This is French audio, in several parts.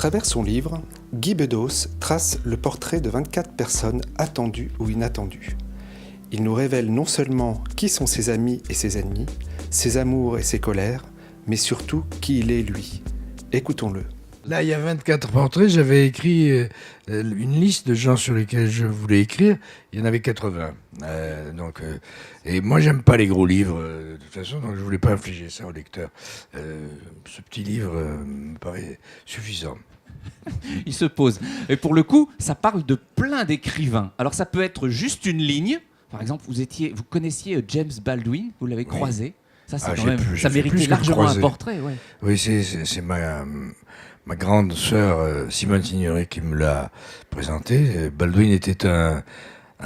travers son livre, Guy Bedos trace le portrait de 24 personnes attendues ou inattendues. Il nous révèle non seulement qui sont ses amis et ses ennemis, ses amours et ses colères, mais surtout qui il est lui. Écoutons-le. Là, il y a 24 portraits, j'avais écrit une liste de gens sur lesquels je voulais écrire. Il y en avait 80. Et moi, j'aime pas les gros livres, de toute façon, donc je voulais pas infliger ça au lecteur. Ce petit livre me paraît suffisant. Il se pose. Et pour le coup, ça parle de plein d'écrivains. Alors ça peut être juste une ligne. Par exemple, vous connaissiez James Baldwin, vous l'avez croisé. Ça, c'est quand même, ça méritait largement un portrait. Ouais. Oui, c'est ma grande sœur Simone Signoret qui me l'a présenté. Baldwin était un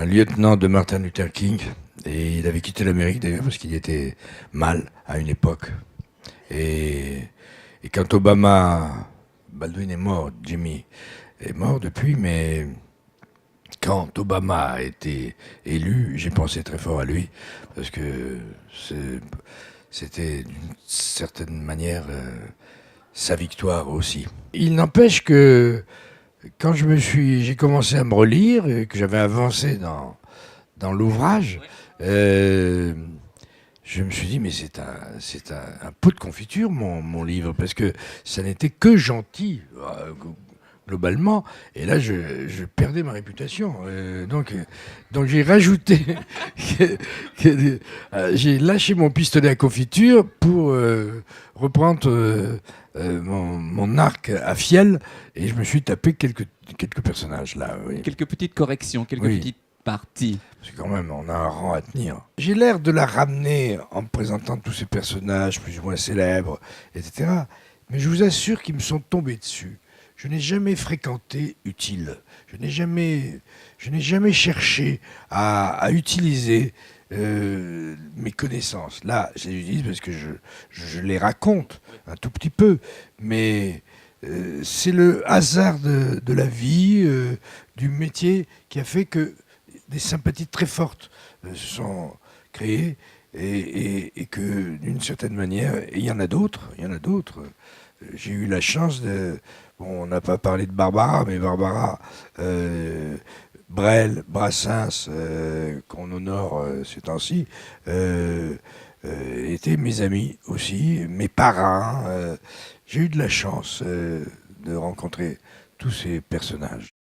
lieutenant de Martin Luther King et il avait quitté l'Amérique d'ailleurs parce qu'il était mal à une époque. Et quand Baldwin est mort, Jimmy est mort depuis, mais quand Obama a été élu, j'ai pensé très fort à lui parce que c'était d'une certaine manière sa victoire aussi. Il n'empêche que quand j'ai commencé à me relire et que j'avais avancé dans l'ouvrage, je me suis dit mais c'est un pot de confiture mon livre parce que ça n'était que gentil globalement, et là je perdais ma réputation. Donc j'ai rajouté, j'ai lâché mon pistolet à confiture pour reprendre mon arc à fiel, et je me suis tapé quelques personnages là. Oui. Quelques petites corrections, quelques petites parties. Parce que quand même, on a un rang à tenir. J'ai l'air de la ramener en me présentant tous ces personnages plus ou moins célèbres, etc. Mais je vous assure qu'ils me sont tombés dessus. Je n'ai jamais fréquenté Utile. Je n'ai jamais cherché à utiliser mes connaissances. Là, je les utilise parce que je les raconte un tout petit peu. Mais c'est le hasard de la vie, du métier, qui a fait que des sympathies très fortes se sont créées et que d'une certaine manière, et il y en a d'autres. J'ai eu la chance de... Bon, on n'a pas parlé de Barbara, mais Barbara, Brel, Brassens, qu'on honore ces temps-ci, étaient mes amis aussi, mes parrains. J'ai eu de la chance de rencontrer tous ces personnages.